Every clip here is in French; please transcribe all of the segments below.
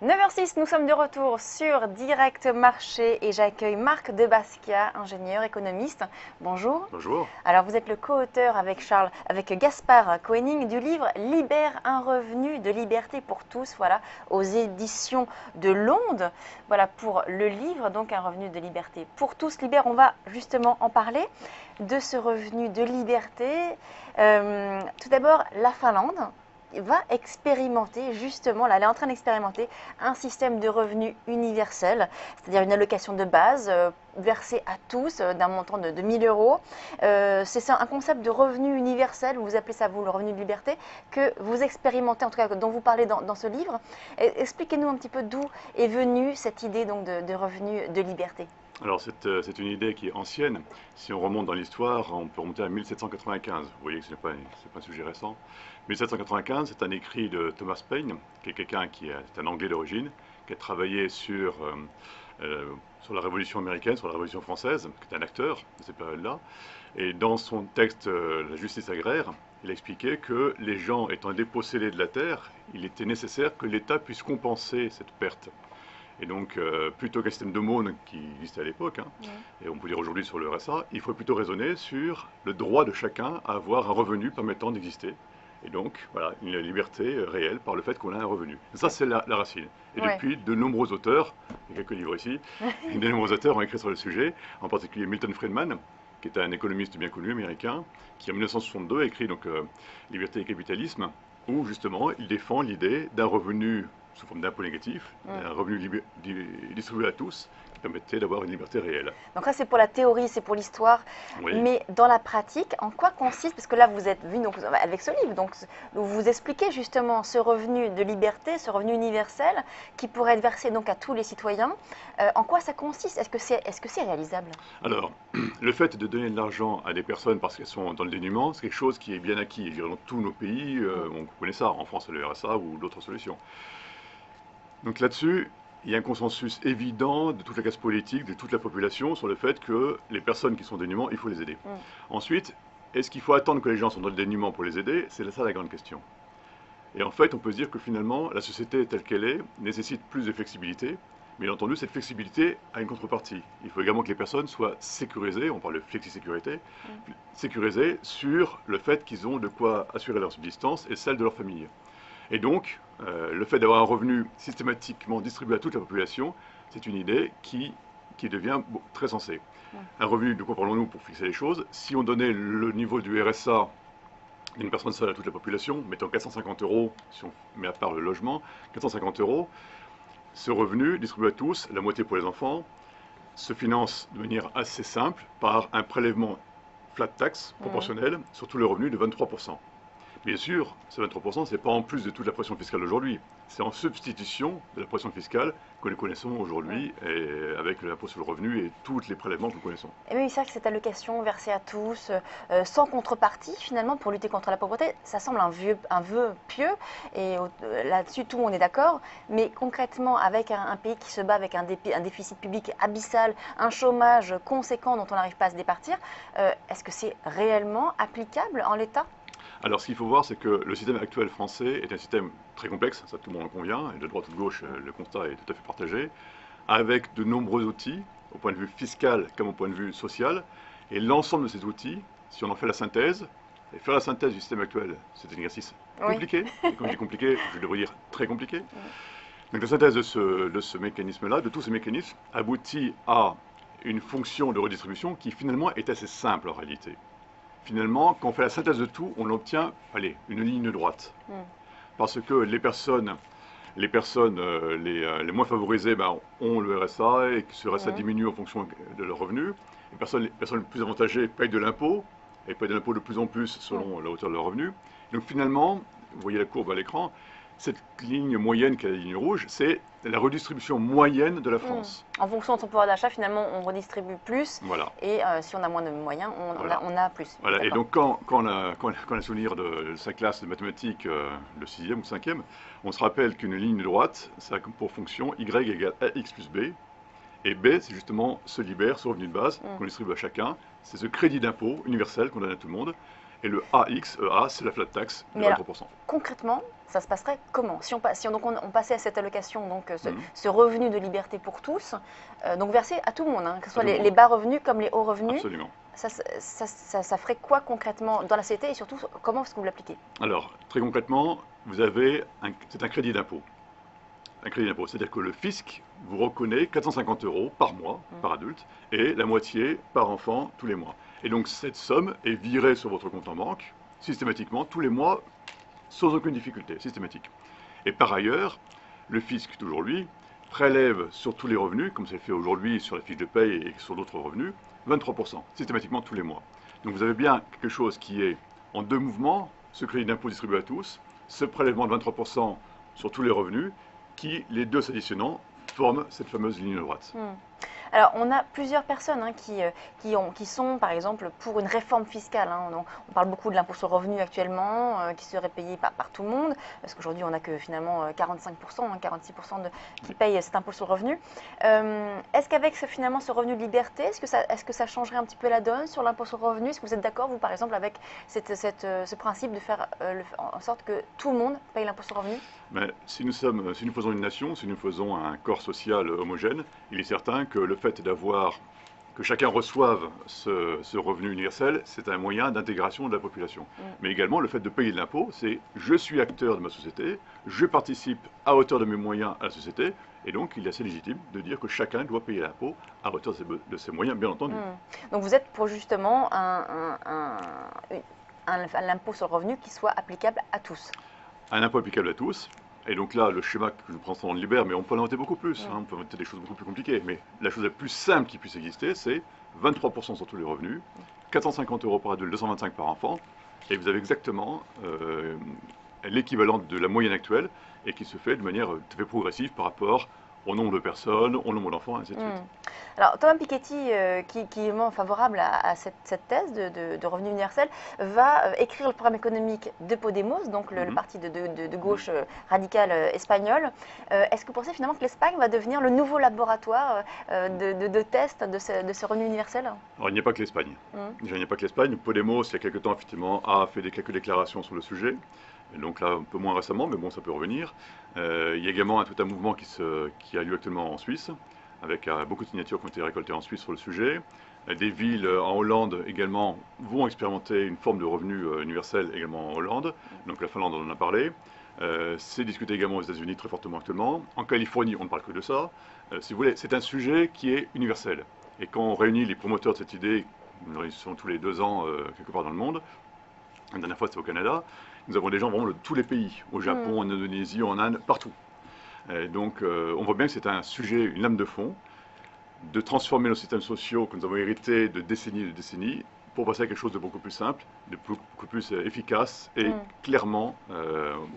9h06, nous sommes de retour sur Direct Marché et j'accueille Marc de Basquiat, ingénieur économiste. Bonjour. Bonjour. Alors vous êtes le co-auteur avec Gaspard Koenig du livre Libère un revenu de liberté pour tous, voilà, aux éditions de l'Onde. Voilà pour le livre, donc un revenu de liberté pour tous. Libère, on va justement en parler de ce revenu de liberté. Tout d'abord, la Finlande va expérimenter justement, là elle est en train d'expérimenter un système de revenu universel, c'est-à-dire une allocation de base versée à tous d'un montant de 1000 euros. C'est ça, un concept de revenu universel, vous appelez ça vous le revenu de liberté, que vous expérimentez, en tout cas dont vous parlez dans ce livre. Expliquez-nous un petit peu d'où est venue cette idée donc de revenu de liberté. Alors c'est une idée qui est ancienne. Si on remonte dans l'histoire, on peut remonter à 1795. Vous voyez que ce n'est pas un sujet récent. 1795, c'est un écrit de Thomas Paine, qui est quelqu'un qui est un Anglais d'origine, qui a travaillé sur la Révolution américaine, sur la Révolution française, qui est un acteur de cette période-là. Et dans son texte La justice agraire, il a expliqué que les gens étant dépossédés de la terre, il était nécessaire que l'État puisse compenser cette perte. Et donc, plutôt qu'un système d'aumône qui existait à l'époque, et on peut dire aujourd'hui sur le RSA, il faut plutôt raisonner sur le droit de chacun à avoir un revenu permettant d'exister. Et donc, voilà, une liberté réelle par le fait qu'on a un revenu. Et ça, c'est la racine. Et depuis, de nombreux auteurs, il y a quelques livres ici, de nombreux auteurs ont écrit sur le sujet, en particulier Milton Friedman, qui est un économiste bien connu américain, qui en 1962 a écrit donc, Liberté et capitalisme, où justement, il défend l'idée d'un revenu sous forme d'impôt négatif, un revenu distribué à tous, qui permettait d'avoir une liberté réelle. Donc ça c'est pour la théorie, c'est pour l'histoire, mais dans la pratique, en quoi consiste, parce que là vous êtes vu donc, avec ce livre, donc vous expliquez justement ce revenu de liberté, ce revenu universel, qui pourrait être versé donc à tous les citoyens. En quoi ça consiste? Est-ce que c'est réalisable? Alors, le fait de donner de l'argent à des personnes parce qu'elles sont dans le dénuement, c'est quelque chose qui est bien acquis. Je dirais, dans tous nos pays, on connaît ça, en France le RSA ou d'autres solutions. Donc là-dessus, il y a un consensus évident de toute la classe politique, de toute la population, sur le fait que les personnes qui sont dénuement, il faut les aider. Ensuite, est-ce qu'il faut attendre que les gens soient dans le dénuement pour les aider? C'est ça la grande question. Et en fait, on peut se dire que finalement, la société telle qu'elle est nécessite plus de flexibilité. Mais bien entendu, cette flexibilité a une contrepartie. Il faut également que les personnes soient sécurisées, on parle de flexi-sécurité, sécurisées sur le fait qu'ils ont de quoi assurer leur subsistance et celle de leur famille. Et donc, le fait d'avoir un revenu systématiquement distribué à toute la population, c'est une idée qui devient très sensée. Un revenu, de quoi parlons-nous pour fixer les choses? Si on donnait le niveau du RSA d'une personne seule à toute la population, mettons 450 €, si on met à part le logement, 450 €, ce revenu distribué à tous, la moitié pour les enfants, se finance de manière assez simple par un prélèvement flat tax proportionnel sur tous les revenus de 23%. Bien sûr, ce 23%, ce n'est pas en plus de toute la pression fiscale d'aujourd'hui. C'est en substitution de la pression fiscale que nous connaissons aujourd'hui, avec l'impôt sur le revenu et tous les prélèvements que nous connaissons. Et oui, c'est vrai que cette allocation versée à tous, sans contrepartie, finalement, pour lutter contre la pauvreté, ça semble un vœu pieux, et là-dessus, tout le monde est d'accord. Mais concrètement, avec un pays qui se bat avec un déficit public abyssal, un chômage conséquent dont on n'arrive pas à se départir, est-ce que c'est réellement applicable en l'état ? Alors ce qu'il faut voir, c'est que le système actuel français est un système très complexe, ça tout le monde en convient, et de droite ou de gauche, le constat est tout à fait partagé, avec de nombreux outils, au point de vue fiscal comme au point de vue social, et l'ensemble de ces outils, si on en fait la synthèse, et faire la synthèse du système actuel, c'est un exercice compliqué, et quand je dis compliqué, je devrais dire très compliqué. Donc la synthèse de ce mécanisme-là, de tous ces mécanismes, aboutit à une fonction de redistribution qui finalement est assez simple en réalité. Finalement, quand on fait la synthèse de tout, on obtient, allez, une ligne droite. Parce que les personnes les moins favorisées ont le RSA et que ce RSA diminue en fonction de leurs revenus. Les personnes les plus avantagées payent de l'impôt et payent de l'impôt de plus en plus selon la hauteur de leurs revenus. Donc finalement, vous voyez la courbe à l'écran, cette ligne moyenne qui est la ligne rouge, c'est la redistribution moyenne de la France. En fonction de son pouvoir d'achat, finalement, on redistribue plus. Voilà. Et si on a moins de moyens, on a plus. Voilà. Et donc, quand on a souvenir de sa classe de mathématiques, le 6e ou 5e, on se rappelle qu'une ligne droite, ça a pour fonction y égale ax plus b. Et b, c'est justement ce revenu de base qu'on distribue à chacun. C'est ce crédit d'impôt universel qu'on donne à tout le monde. Et le AX, EA, c'est la flat tax de Mais alors, 23%. concrètement, ça se passerait comment? Si on passait à cette allocation, donc Mhm. ce revenu de liberté pour tous, donc versé à tout le monde, hein, que ce soit tout le les monde. bas revenus comme les hauts revenus, Absolument. ça ferait quoi concrètement dans la société et surtout comment est-ce que vous l'appliquez? Alors, très concrètement, c'est un crédit d'impôt. Un crédit d'impôt, c'est-à-dire que le fisc vous reconnaît 450 € par mois, par adulte, et la moitié par enfant tous les mois. Et donc cette somme est virée sur votre compte en banque, systématiquement, tous les mois, sans aucune difficulté, systématique. Et par ailleurs, le fisc, toujours lui, prélève sur tous les revenus, comme c'est fait aujourd'hui sur la fiche de paye et sur d'autres revenus, 23%, systématiquement tous les mois. Donc vous avez bien quelque chose qui est en deux mouvements, ce crédit d'impôt distribué à tous, ce prélèvement de 23% sur tous les revenus, qui, les deux s'additionnant, forment cette fameuse ligne droite. Alors, on a plusieurs personnes hein, qui sont, par exemple, pour une réforme fiscale. Hein. On parle beaucoup de l'impôt sur le revenu actuellement, qui serait payé par tout le monde, parce qu'aujourd'hui, on n'a que finalement 45%, hein, 46% qui payent cet impôt sur le revenu. Est-ce qu'avec finalement ce revenu de liberté, est-ce que ça changerait un petit peu la donne sur l'impôt sur le revenu? Est-ce que vous êtes d'accord, vous, par exemple, avec ce principe de faire en sorte que tout le monde paye l'impôt sur le revenu? Mais si nous faisons une nation, si nous faisons un corps social homogène, il est certain que le fait que chacun reçoive ce revenu universel, c'est un moyen d'intégration de la population. Mais également, le fait de payer de l'impôt, c'est je suis acteur de ma société, je participe à hauteur de mes moyens à la société, et donc il est assez légitime de dire que chacun doit payer l'impôt à hauteur de ses moyens, bien entendu. Donc vous êtes pour justement l'impôt sur le revenu qui soit applicable à tous? Un impôt applicable à tous. Et donc là, le schéma que je prends en libère, mais on peut l'inventer beaucoup plus, on peut inventer des choses beaucoup plus compliquées. Mais la chose la plus simple qui puisse exister, c'est 23% sur tous les revenus, 450 € par adulte, 225 par enfant, et vous avez exactement l'équivalent de la moyenne actuelle, et qui se fait de manière tout à fait progressive par rapport au nombre de personnes, au nombre d'enfants, ainsi de suite. Alors, Thomas Piketty, qui est vraiment favorable à cette thèse de revenu universel, va écrire le programme économique de Podemos, donc le parti de gauche radicale espagnol. Est-ce que vous pensez finalement que l'Espagne va devenir le nouveau laboratoire de test de ce revenu universel? Alors, il n'y a pas que l'Espagne. Déjà, il n'y a pas que l'Espagne. Podemos, il y a quelques temps, effectivement, a fait quelques déclarations sur le sujet. Et donc là, un peu moins récemment, mais bon, ça peut revenir. Il y a également tout un mouvement qui a lieu actuellement en Suisse, avec beaucoup de signatures qui ont été récoltées en Suisse sur le sujet. Des villes en Hollande également vont expérimenter une forme de revenu universel également en Hollande. Donc la Finlande, on en a parlé. C'est discuté également aux États-Unis très fortement actuellement. En Californie, on ne parle que de ça. Si vous voulez, c'est un sujet qui est universel. Et quand on réunit les promoteurs de cette idée, nous réunissons tous les 2 ans quelque part dans le monde, la dernière fois c'était au Canada, nous avons des gens vraiment de tous les pays, au Japon, en Indonésie, en Inde, partout. Et donc on voit bien que c'est un sujet, une lame de fond, de transformer nos systèmes sociaux que nous avons hérités de décennies, pour passer à quelque chose de beaucoup plus simple, de beaucoup plus efficace et clairement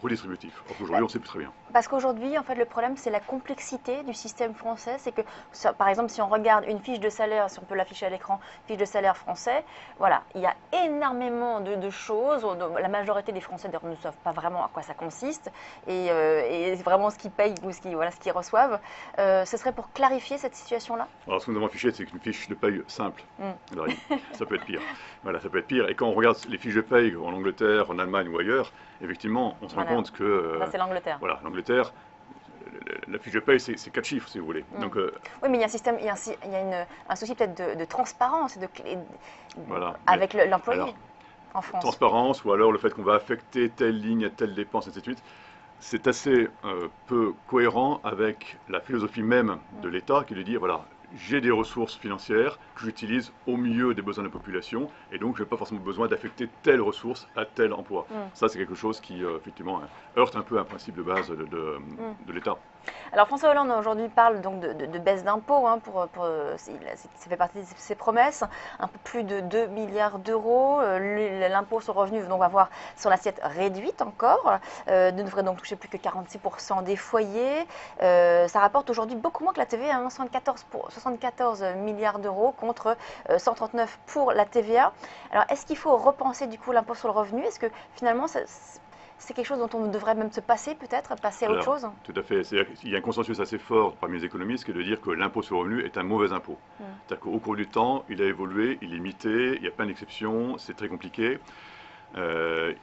redistributif. Or qu'aujourd'hui, on ne sait plus très bien. Parce qu'aujourd'hui, en fait, le problème, c'est la complexité du système français. C'est que, par exemple, si on regarde une fiche de salaire, si on peut l'afficher à l'écran, fiche de salaire français, voilà, il y a énormément de choses. La majorité des Français, d'ailleurs, ne savent pas vraiment à quoi ça consiste et vraiment ce qu'ils payent ou ce qu'ils reçoivent. Ce serait pour clarifier cette situation-là? Alors, ce que nous avons affiché, c'est une fiche de paye simple. Alors, ça peut être pire. Voilà, ça peut être pire. Et quand on regarde les fiches de paye en Angleterre, en Allemagne ou ailleurs, effectivement, on se rend compte que... Là, c'est l'Angleterre. Voilà, l'Angleterre, la fiche de paye, c'est 4 chiffres, si vous voulez. Donc, oui, mais il y a un système, il y a un souci peut-être de transparence et voilà, avec l'employé en France. Transparence, ou alors le fait qu'on va affecter telle ligne à telle dépense, ainsi de suite. C'est assez peu cohérent avec la philosophie même de l'État qui est de dire, voilà, j'ai des ressources financières que j'utilise au mieux des besoins de la population et donc je n'ai pas forcément besoin d'affecter telle ressource à tel emploi. Ça, c'est quelque chose qui, effectivement, heurte un peu un principe de base de l'État. Alors François Hollande aujourd'hui parle donc de baisse d'impôts, hein, ça fait partie de ses promesses, un peu plus de 2 milliards d'euros. L'impôt sur le revenu donc, va avoir son assiette réduite encore, ne devrait donc toucher plus que 46% des foyers. Ça rapporte aujourd'hui beaucoup moins que la TVA, hein, 74 milliards d'euros contre 139 pour la TVA. Alors est-ce qu'il faut repenser du coup l'impôt sur le revenu? Est-ce que finalement c'est quelque chose dont on devrait même se passer peut-être, passer à autre chose? Tout à fait. Il y a un consensus assez fort parmi les économistes qui est de dire que l'impôt sur le revenu est un mauvais impôt. C'est-à-dire qu'au cours du temps, il a évolué, il est limité, il y a plein d'exceptions, c'est très compliqué.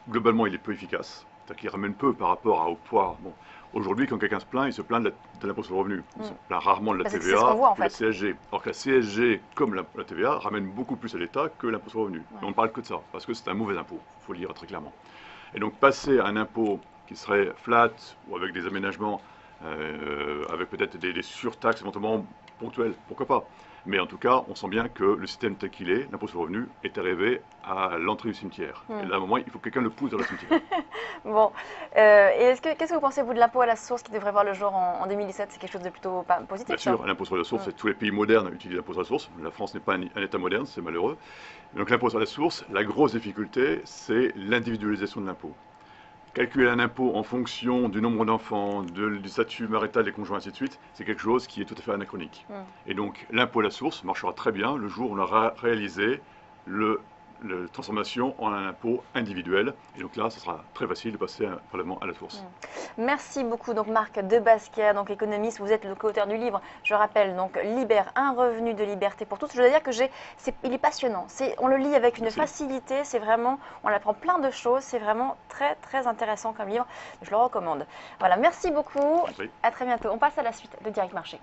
Globalement, il est peu efficace, c'est-à-dire qu'il ramène peu par rapport au poids. Bon, aujourd'hui, quand quelqu'un se plaint, il se plaint de l'impôt sur le revenu. Il se plaint rarement de la Parce que c'est TVA ce qu'on voit, en ou de la fait. CSG. Alors que la CSG, comme la TVA, ramène beaucoup plus à l'État que l'impôt sur le revenu. Et on ne parle que de ça, parce que c'est un mauvais impôt, il faut le dire très clairement. Et donc passer à un impôt qui serait flat ou avec des aménagements, avec peut-être des surtaxes éventuellement ponctuelles, pourquoi pas. Mais en tout cas, on sent bien que le système tel qu'il est, l'impôt sur le revenu, est arrivé à l'entrée du cimetière. Et là, à un moment, il faut que quelqu'un le pousse dans le cimetière. Bon, et qu'est-ce que vous pensez, vous, de l'impôt à la source qui devrait voir le jour en 2017? C'est quelque chose de plutôt positif, Bien ça? sûr, l'impôt sur la source, tous les pays modernes utilisent l'impôt sur la source. La France n'est pas un État moderne, c'est malheureux. Donc l'impôt sur la source, la grosse difficulté, c'est l'individualisation de l'impôt. Calculer un impôt en fonction du nombre d'enfants, du statut marital des conjoints, ainsi de suite, c'est quelque chose qui est tout à fait anachronique. Et donc l'impôt à la source marchera très bien le jour où on aura réalisé la transformation en un impôt individuel. Et donc là, ce sera très facile de passer un prélèvement à la source. Merci beaucoup, donc Marc de Basquiat, donc économiste, vous êtes le co-auteur du livre, je rappelle, donc Libère, un revenu de liberté pour tous. Je dois dire que il est passionnant, on le lit avec une facilité, c'est vraiment, on apprend plein de choses, c'est vraiment très très intéressant comme livre, je le recommande. Voilà, merci beaucoup, à très bientôt. On passe à la suite de Direct Marché.